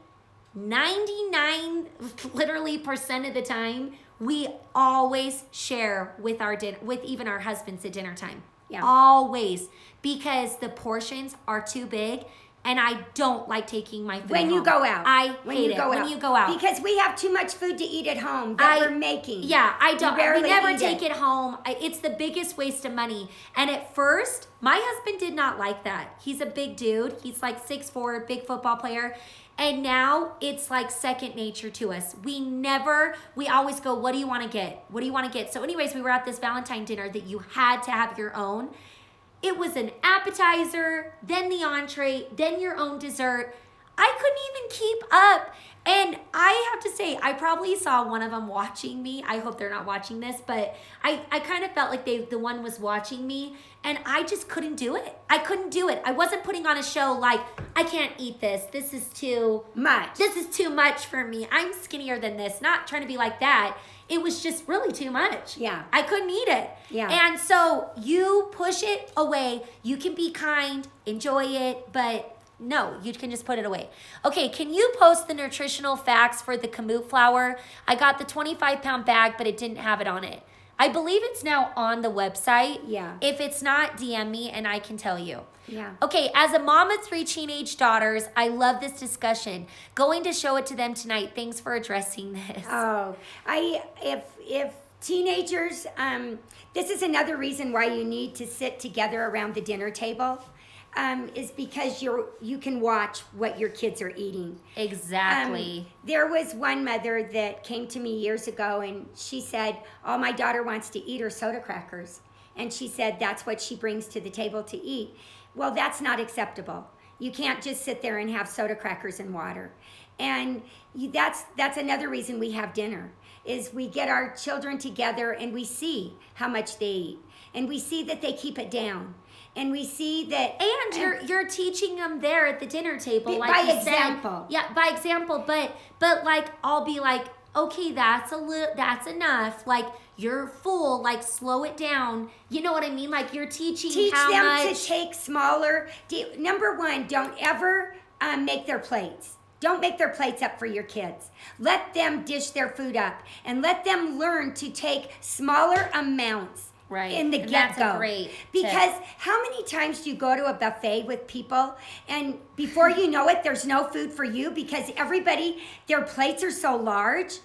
99 literally % of the time, we always share with our dinner, with even our husbands at dinner time. Yeah. Always. Because the portions are too big. and I don't like taking my food When home. you go out. I when hate you go it out. when you go out. Because we have too much food to eat at home that we're making. Yeah, I don't. We never eat take it home. It's the biggest waste of money. And at first, my husband did not like that. He's a big dude. He's like 6'4", big football player. And now it's like second nature to us. We always go, what do you want to get? What do you want to get? So anyways, we were at this Valentine dinner that you had to have your own. It was an appetizer, then the entree, then your own dessert. I couldn't even keep up. And I have to say, I probably saw one of them watching me. I hope they're not watching this, but I kind of felt like the one was watching me, and I just couldn't do it. I couldn't do it. I wasn't putting on a show like, I can't eat this. This is too much. This is too much for me. I'm skinnier than this. Not trying to be like that. It was just really too much. Yeah. I couldn't eat it. Yeah. And so you push it away. You can be kind, enjoy it, but no, you can just put it away. Okay, can you post the nutritional facts for the Kamut flour? I got the 25-pound bag, but it didn't have it on it. I believe it's now on the website. Yeah. If it's not, DM me and I can tell you. Yeah. Okay, as a mom of 3 teenage daughters, I love this discussion. Going to show it to them tonight. Thanks for addressing this. Oh, if teenagers, this is another reason why you need to sit together around the dinner table. Is because you can watch what your kids are eating. Exactly. There was one mother that came to me years ago, and she said, all my daughter wants to eat are soda crackers. And she said that's what she brings to the table to eat. Well, that's not acceptable. You can't just sit there and have soda crackers and water. And that's another reason we have dinner, is we get our children together and we see how much they eat. And we see that they keep it down. And we see that, and you're teaching them there at the dinner table, like by you example. Said. Yeah, by example. But like I'll be like, okay, that's enough. Like you're full. Like slow it down. You know what I mean? Like you're teaching how them much. To take smaller. Number one, don't ever make their plates. Don't make their plates up for your kids. Let them dish their food up, and let them learn to take smaller amounts. Right. In the And get-go. that's a great because tip. how many times do you go to a buffet with people and before you know it, there's no food for you because everybody, their plates are so large?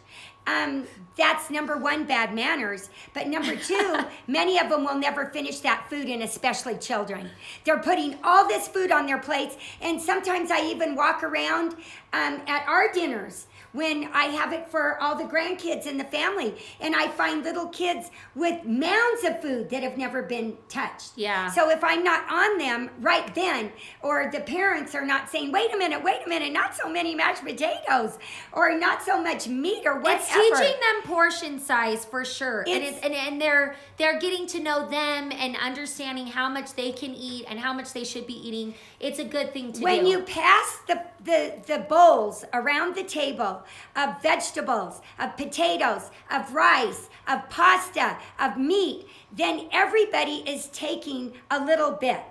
That's number one, bad manners. But number two, many of them will never finish that food, and especially children. They're putting all this food on their plates, and sometimes I even walk around at our dinners when I have it for all the grandkids in the family, and I find little kids with mounds of food that have never been touched. Yeah. So if I'm not on them right then, or the parents are not saying, wait a minute, not so many mashed potatoes, or not so much meat, or whatever. It's teaching them portion size for sure, and they're getting to know them and understanding how much they can eat and how much they should be eating. It's a good thing to do. When you pass the bowls around the table of vegetables, of potatoes, of rice, of pasta, of meat, then everybody is taking a little bit.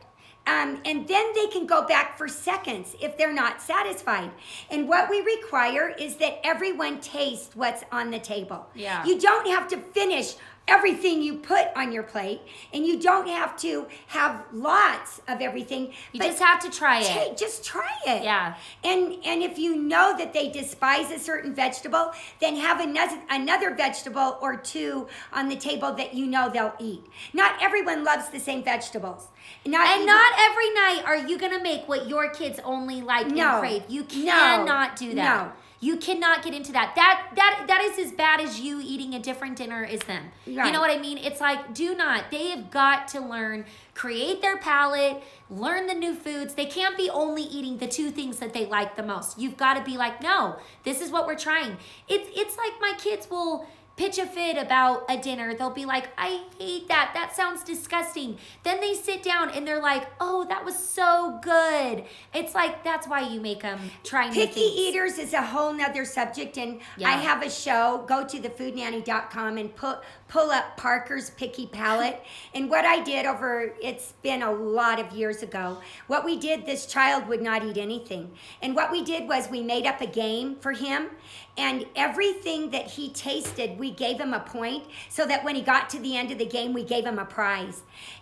And then they can go back for seconds if they're not satisfied. And what we require is that everyone taste what's on the table. Yeah. You don't have to finish everything you put on your plate, and you don't have to have lots of everything. You just have to try it. Just try it. Yeah. And if you know that they despise a certain vegetable, then have another vegetable or two on the table that you know they'll eat. Not everyone loves the same vegetables. Not every night are you going to make what your kids only like and crave. You cannot do that. No. You cannot get into that. That is as bad as you eating a different dinner as them. Right. You know what I mean? It's like, do not. They have got to learn, create their palate, learn the new foods. They can't be only eating the two things that they like the most. You've got to be like, no, this is what we're trying. It's like my kids will pitch a fit about a dinner. They'll be like, I hate that. That sounds disgusting. Then they sit down and they're like, oh, that was so good. It's like, that's why you make them try new things. Picky eaters is a whole nother subject, and I have a show. Go to thefoodnanny.com and pull up Parker's Picky Palate. And what I did it's been a lot of years ago, what we did, this child would not eat anything. And what we did was we made up a game for him, and everything that he tasted, we gave him a point, so that when he got to the end of the game, we gave him a prize.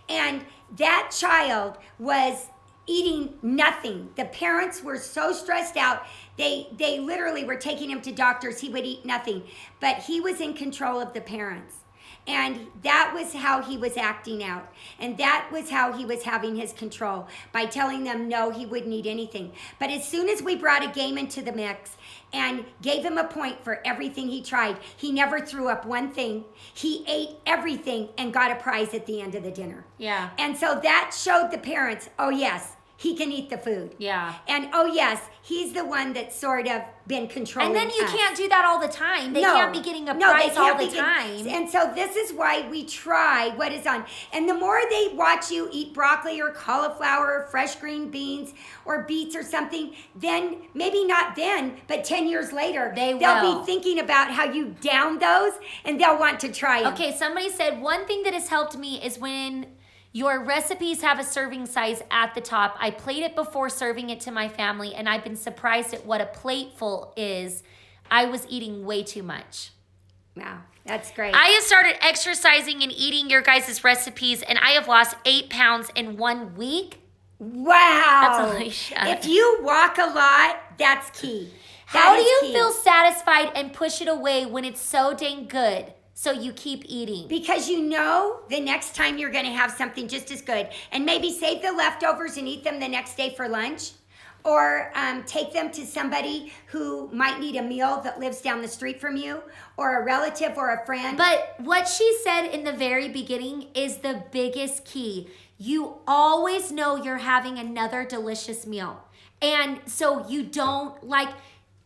And that child was eating nothing. The parents were so stressed out. They literally were taking him to doctors. He would eat nothing. But he was in control of the parents. And that was how he was acting out. And that was how he was having his control, by telling them no, he wouldn't eat anything. But as soon as we brought a game into the mix and gave him a point for everything he tried, he never threw up one thing. He ate everything and got a prize at the end of the dinner. Yeah. And so that showed the parents, oh yes, he can eat the food. Yeah. And oh yes, he's the one that's sort of been controlling And then you us. can't do that all the time. They can't be getting a No, they prize all can't the be time. And so this is why we try what is on. And the more they watch you eat broccoli or cauliflower or fresh green beans or beets or something, then maybe not then, but 10 years later, they'll will be thinking about how you down those, and they'll want to try it. Okay, somebody said one thing that has helped me is when your recipes have a serving size at the top. I plate it before serving it to my family, and I've been surprised at what a plateful is. I was eating way too much. Wow, that's great. I have started exercising and eating your guys' recipes, and I have lost 8 pounds in 1 week. Wow. That's Alicia. If you walk a lot, that's key. How That do is you key. feel satisfied and push it away when it's so dang good? So you keep eating. Because you know the next time you're going to have something just as good. And maybe save the leftovers and eat them the next day for lunch. Or take them to somebody who might need a meal that lives down the street from you. Or a relative or a friend. But what she said in the very beginning is the biggest key. You always know you're having another delicious meal. And so you don't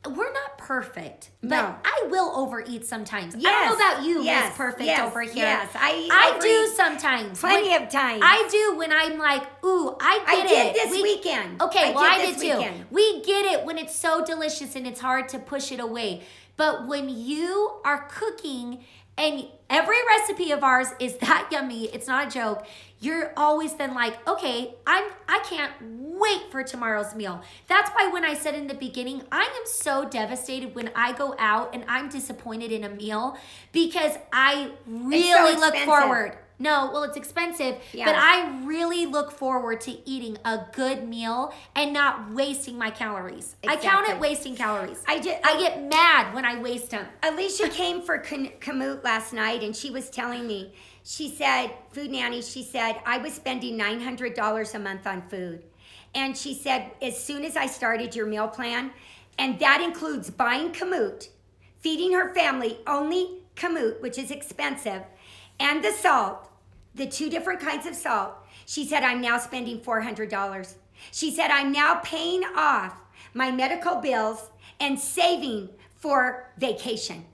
we're not perfect, but No. I will overeat sometimes. I Yes. don't know about you, Yes. Miss Perfect Yes. over here. Yes. I do sometimes. Plenty of times. I do when I'm like, ooh, I I get did it. this weekend. Okay, well, I did this too. weekend. We get it when it's so delicious and it's hard to push it away. But when you are cooking and every recipe of ours is that yummy, it's not a joke, you're always then like, okay, I can't wait for tomorrow's meal. That's why when I said in the beginning, I am so devastated when I go out and I'm disappointed in a meal because I really look expensive. forward. No, well, it's expensive, Yeah. but I really look forward to eating a good meal and not wasting my calories. I count Exactly. it wasting calories. I get mad when I waste them. Alicia came for Kamut last night, and she was telling me, she said, Food Nanny, she said, I was spending $900 a month on food. And she said, as soon as I started your meal plan, and that includes buying Kamut, feeding her family only Kamut, which is expensive, and the salt, the 2 different kinds of salt, she said, I'm now spending $400. She said, I'm now paying off my medical bills and saving for vacation.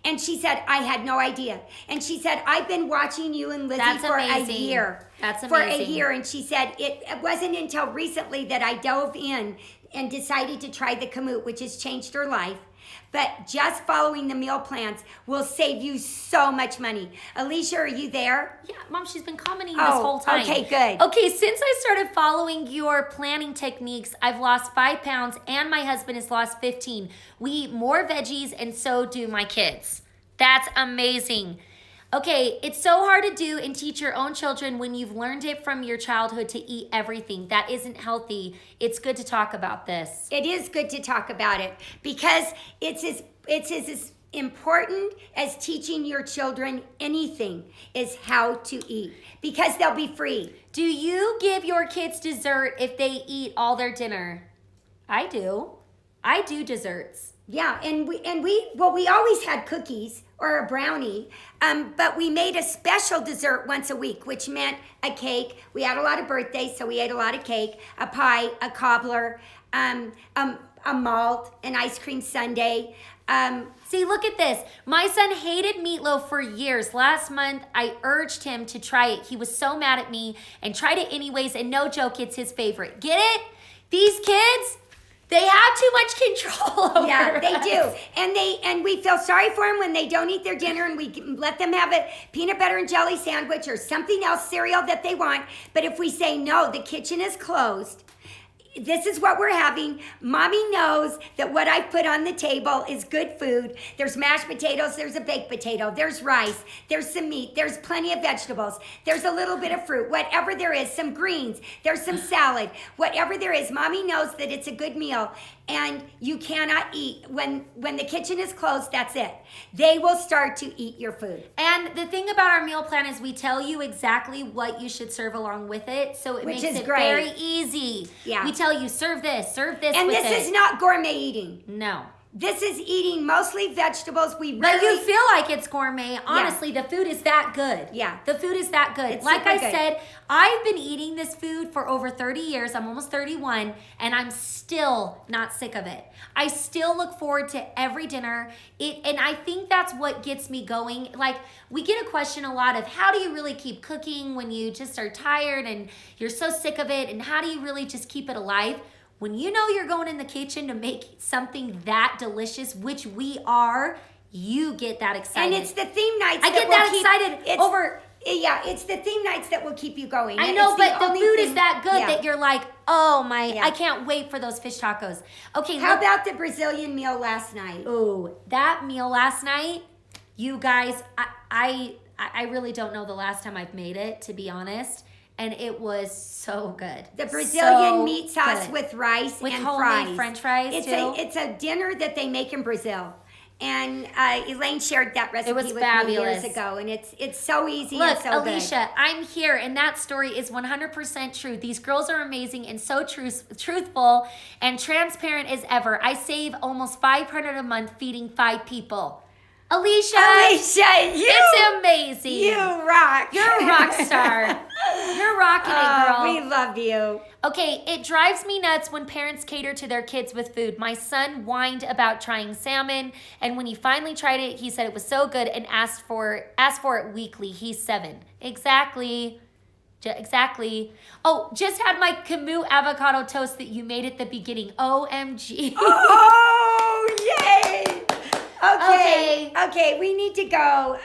And she said, I had no idea. And she said, I've been watching you and Lizi That's for amazing. a year. That's For a amazing. year. And she said, it wasn't until recently that I dove in and decided to try the Kamut, which has changed her life. But just following the meal plans will save you so much money. Alicia, are you there? Yeah, Mom, she's been commenting this Oh, whole time. okay, good. Okay, since I started following your planning techniques, I've lost 5 pounds and my husband has lost 15. We eat more veggies and so do my kids. That's amazing. Okay, it's so hard to do and teach your own children when you've learned it from your childhood to eat everything. That isn't healthy. It's good to talk about this. It is good to talk about it because it's as important as teaching your children anything is how to eat because they'll be free. Do you give your kids dessert if they eat all their dinner? I do. I do desserts. Yeah, and we always had cookies or a brownie, but we made a special dessert once a week, which meant a cake. We had a lot of birthdays, so we ate a lot of cake, a pie, a cobbler, a malt, an ice cream sundae. See, look at this. My son hated meatloaf for years. Last month, I urged him to try it. He was so mad at me and tried it anyways, and no joke, it's his favorite. Get it? These kids, they have too much control over Yeah, they us. do. And we feel sorry for them when they don't eat their dinner and we let them have a peanut butter and jelly sandwich or something else, cereal that they want. But if we say, no, the kitchen is closed, this is what we're having. Mommy knows that what I put on the table is good food. There's mashed potatoes, there's a baked potato, there's rice, there's some meat, there's plenty of vegetables, there's a little bit of fruit, whatever there is, some greens, there's some salad, whatever there is. Mommy knows that it's a good meal, and you cannot eat. When the kitchen is closed, that's it. They will start to eat your food. And the thing about our meal plan is we tell you exactly what you should serve along with it, so it Which makes is it great. very easy. Yeah. We tell you, serve this And with this it. is not gourmet eating. No. This is eating mostly vegetables. We But really, you feel like it's gourmet. Honestly, the food is that good. Yeah. The food is that good. It's like super I good. said, I've been eating this food for over 30 years. I'm almost 31, and I'm still not sick of it. I still look forward to every dinner. And I think that's what gets me going. Like, we get a question a lot of, how do you really keep cooking when you just are tired and you're so sick of it? And how do you really just keep it alive? When you know you're going in the kitchen to make something that delicious, which we are, you get that excited. and it's the theme nights. I get will that keep- excited it's- over. Yeah, it's the theme nights that will keep you going. I And know, it's but the only food is thing- that good yeah. that you're like, oh my, Yeah. I can't wait for those fish tacos. Okay, How look. about the Brazilian meal last night? Ooh, that meal last night, you guys, I really don't know the last time I've made it, to be honest. And it was so good. The Brazilian So meat sauce good. with rice With and homemade fries. French fries, it's too. It's a dinner that they make in Brazil. And Elaine shared that recipe was with fabulous. me years ago. And it's so easy Look, and so good. Alicia, I'm here, and that story is 100% true. These girls are amazing and so truthful and transparent as ever. I save almost $500 a month feeding 5 people. Alicia, Alicia, you, it's amazing. you rock. You're a rock star. You're rocking it, girl. We love you. Okay, it drives me nuts when parents cater to their kids with food. My son whined about trying salmon, and when he finally tried it, he said it was so good and asked for it weekly. He's 7. Exactly. Exactly. Oh, just had my Kamut Avocado Toast that you made at the beginning. OMG. Oh, yay! Okay. Okay, we need to go.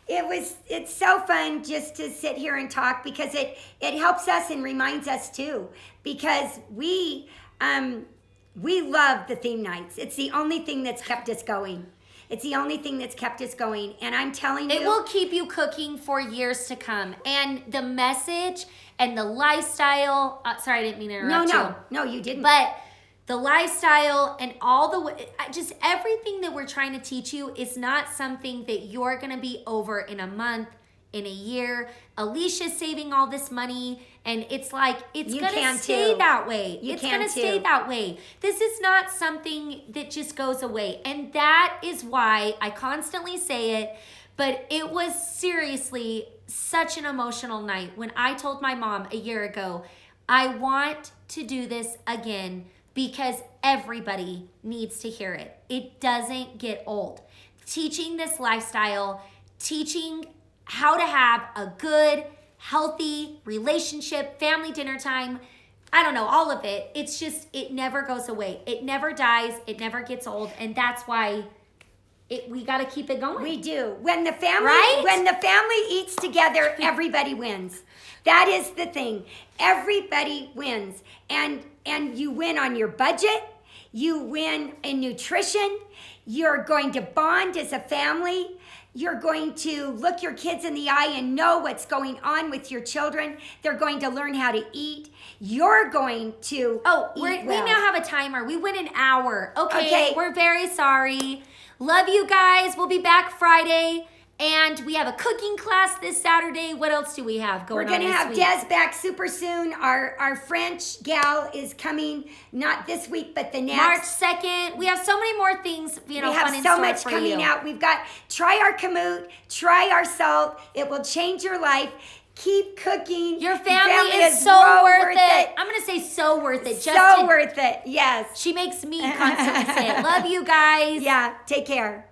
It's so fun just to sit here and talk because it helps us and reminds us too, because we love the theme nights. It's the only thing that's kept us going. It's the only thing that's kept us going. And I'm telling you, It will keep you cooking for years to come. And the message and the lifestyle, sorry, I didn't mean to interrupt you. no, you didn't. But the lifestyle and all the way, just everything that we're trying to teach you is not something that you're going to be over in a month, in a year. Alicia's saving all this money, and it's like, it's You going can to stay too. that way. You It's can going to stay too. that way. This is not something that just goes away. And that is why I constantly say it, but it was seriously such an emotional night when I told my mom a year ago, I want to do this again, because everybody needs to hear it. It doesn't get old. Teaching this lifestyle, teaching how to have a good, healthy relationship, family dinner time, I don't know, all of it. It's just, it never goes away. It never dies. It never gets old. And that's why we got to keep it going. We do. When the family eats together, everybody wins. That is the thing. Everybody wins. And you win on your budget. You win in nutrition. You're going to bond as a family. You're going to look your kids in the eye and know what's going on with your children. They're going to learn how to eat. You're going to we eat well. now have a timer. We went an hour. Okay. We're very sorry. Love you guys. We'll be back Friday. And we have a cooking class this Saturday. What else do we have going on? We're going to have this week? Des back super soon. Our French gal is coming, not this week, but the next. March 2nd. We have so many more things, We fun have in so store much for coming you. out. We've got, try our Kamut, try our salt. It will change your life. Keep cooking. Your family is so worth it. I'm going to say so worth it. So worth it, yes. She makes me constantly say it. Love you guys. Yeah, take care.